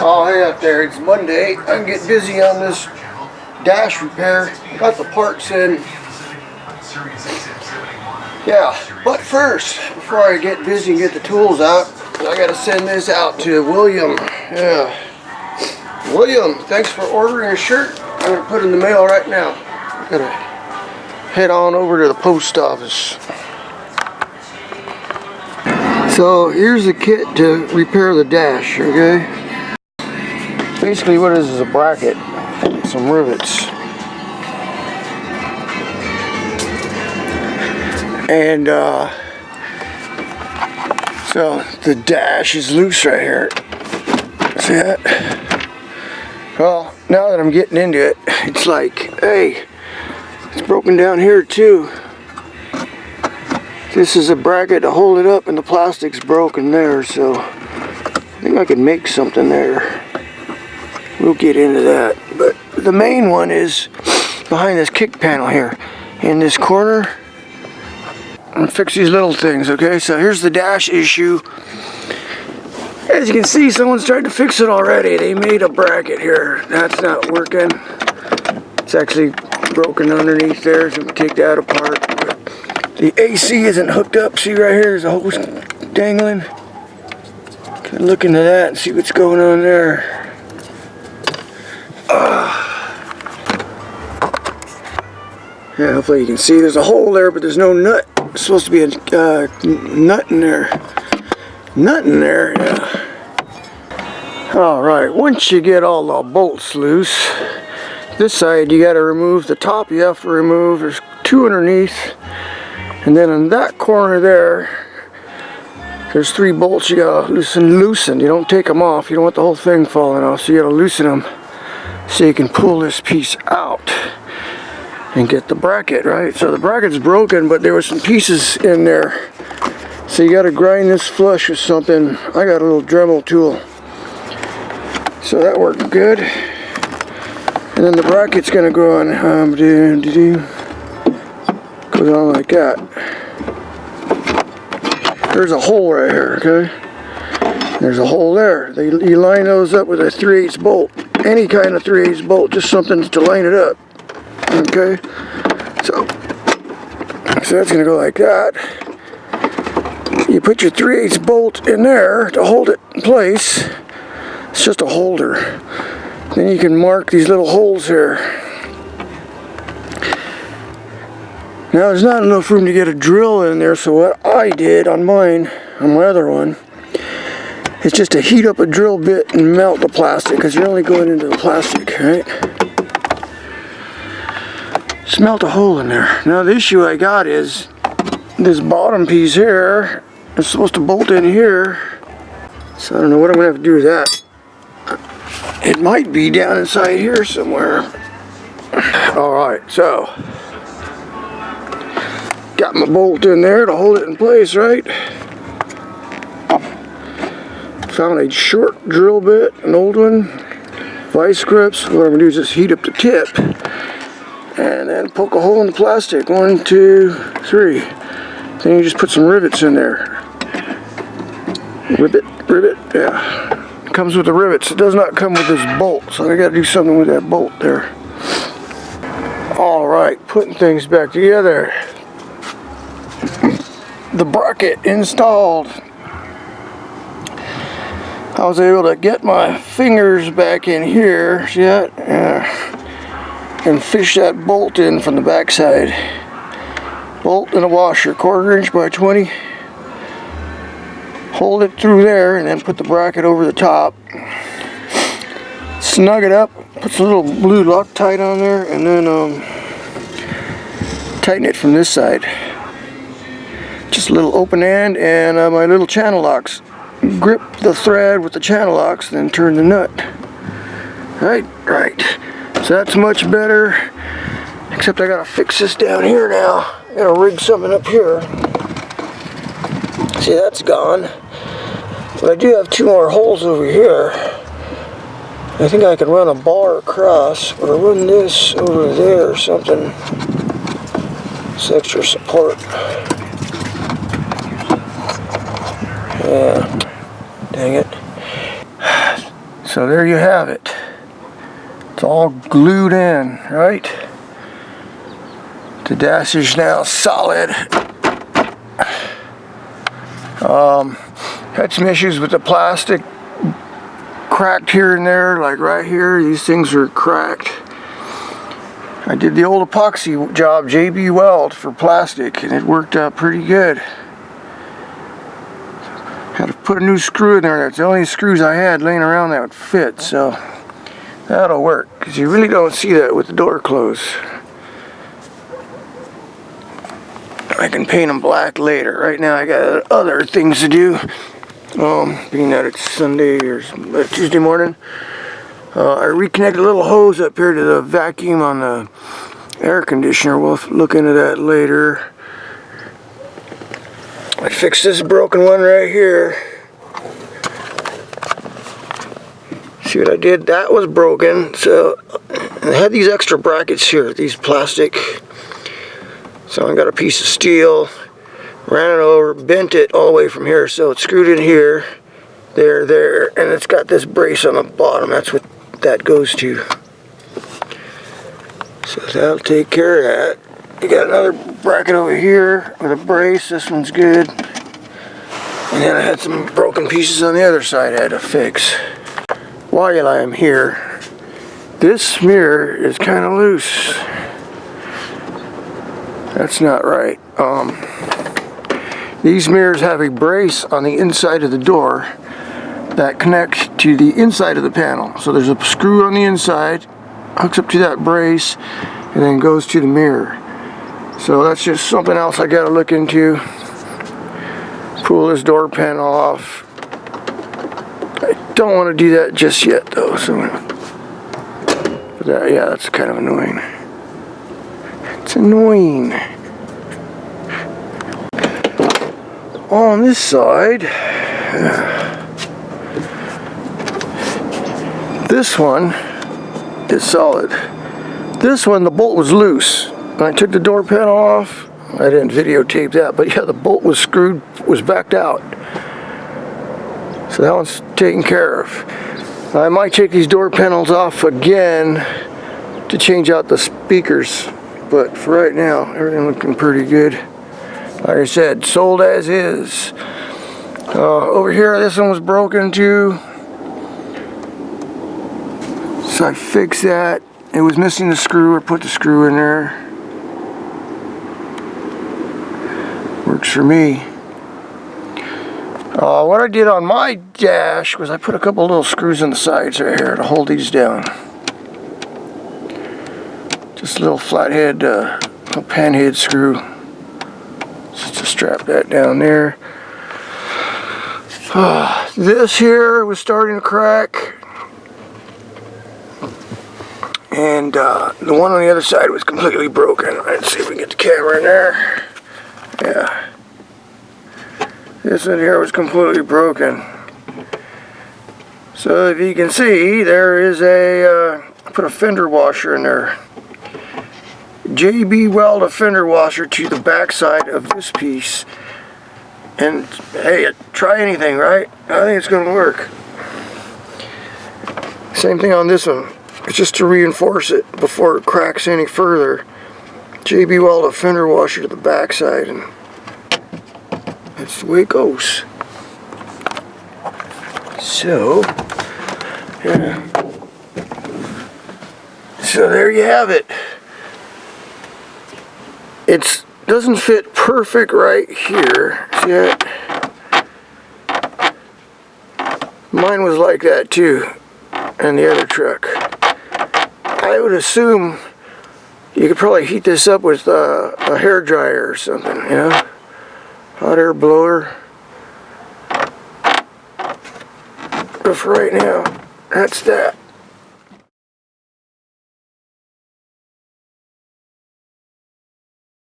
Oh, hey out there, it's Monday. I can get busy on this dash repair. Got the parts in. Yeah, but first, before I get busy and get the tools out, I gotta send this out to William. Yeah. William, thanks for ordering a shirt. I'm gonna put it in the mail right now. I gotta head on over to the post office. So here's the kit to repair the dash, okay? Basically what it is a bracket, some rivets. And so the dash is loose right here. See that? Well, now that I'm getting into it, it's like, hey, it's broken down here too. This is a bracket to hold it up and the plastic's broken there, so I think I can make something there. We'll get into that. But the main one is behind this kick panel here. In this corner, I'm gonna fix these little things, okay? So here's the dash issue. As you can see, someone's tried to fix it already. They made a bracket here. That's not working. It's actually broken underneath there, so we take that apart. The AC isn't hooked up. See right here, there's a hose dangling. Can look into that and see what's going on there. Yeah, hopefully you can see there's a hole there, but there's no nut. There's supposed to be a nut in there. Nut in there, yeah. Alright, once you get all the bolts loose, this side you got to remove the top, you have to remove. There's two underneath. And then in that corner there, there's 3 bolts you got to loosen. You don't take them off. You don't want the whole thing falling off, so you got to loosen them so you can pull this piece out and get the bracket, right? So the bracket's broken, but there were some pieces in there. So you got to grind this flush with something. I got a little Dremel tool. So that worked good. And then the bracket's going to go on. Goes on like that. There's a hole right here, okay? There's a hole there. You line those up with a 3/8 bolt. Any kind of 3/8 bolt, just something to line it up. Okay, so that's going to go like that. You put your 3/8 bolt in there to hold it in place. It's just a holder. Then you can mark these little holes here. Now there's not enough room to get a drill in there, so what I did on mine, on my other one, is just to heat up a drill bit and melt the plastic, because you're only going into the plastic, right? Smelt a hole in there. Now the issue I got is this bottom piece here is supposed to bolt in here, so I don't know what I'm going to have to do with that. It might be down inside here somewhere. Alright, so got my bolt in there to hold it in place, right? Found a short drill bit, an old one, vice grips. What I'm going to do is just heat up the tip and then poke a hole in the plastic. 1, 2, 3. Then you just put some rivets in there. Rivet, yeah. It comes with the rivets. It does not come with this bolt, so I got to do something with that bolt there. Alright, putting things back together. The bracket installed. I was able to get my fingers back in here, see that? And fish that bolt in from the back side. Bolt and a washer, 1/4 inch by 20. Hold it through there and then put the bracket over the top. Snug it up, put some little blue Loctite on there, and then tighten it from this side. Just a little open end and my little channel locks. Grip the thread with the channel locks, then turn the nut. Right. So that's much better. Except I gotta fix this down here now. I gotta rig something up here. See, that's gone. But I do have 2 more holes over here. I think I can run a bar across, or run this over there or something. It's extra support. Yeah. Dang it. So there you have it. It's all glued in, right? The dash is now solid. Had some issues with the plastic, cracked here and there, like right here. These things are cracked. I did the old epoxy job, JB Weld, for plastic, and it worked out pretty good. Had to put a new screw in there. That's the only screws I had laying around that would fit, so that'll work, because you really don't see that with the door closed. I can paint them black later. Right now I got other things to do. Being that it's Sunday or Tuesday morning, I reconnected a little hose up here to the vacuum on the air conditioner. We'll look into that later. I fixed this broken one right here. See what I did? That was broken. So I had these extra brackets here, these plastic. So I got a piece of steel, ran it over, bent it all the way from here, so it's screwed in here, there, and it's got this brace on the bottom. That's what that goes to. So that'll take care of that. You got another bracket over here with a brace. This one's good. And then I had some broken pieces on the other side I had to fix. While I'm here, this mirror is kind of loose. That's not right. These mirrors have a brace on the inside of the door that connects to the inside of the panel. So there's a screw on the inside, hooks up to that brace, and then goes to the mirror. So that's just something else I gotta look into. Pull this door panel off. I don't want to do that just yet though, so but that, yeah, that's kind of annoying. It's annoying. On this side, this one is solid. This one, the bolt was loose. When I took the door panel off, I didn't videotape that, but yeah, the bolt was screwed, was backed out. So that one's taken care of. I might take these door panels off again to change out the speakers, but for right now, everything looking pretty good. Like I said, sold as is. Over here, this one was broken too. So I fixed that. It was missing the screw, or put the screw in there. Works for me. What I did on my dash was I put a couple little screws in the sides right here to hold these down. Just a little flathead, little panhead screw. Just to strap that down there. This here was starting to crack. And the one on the other side was completely broken. Let's see if we can get the camera in there. Yeah. This one here was completely broken. So if you can see, there is I put a fender washer in there. JB Weld a fender washer to the back side of this piece. And hey, try anything, right? I think it's going to work. Same thing on this one. It's just to reinforce it before it cracks any further. JB Weld a fender washer to the back side, and that's the way it goes. So, yeah. So there you have it. It doesn't fit perfect right here. See that? Mine was like that too, and the other truck. I would assume you could probably heat this up with a hair dryer or something, you know? Hot air blower. But for right now, that's that.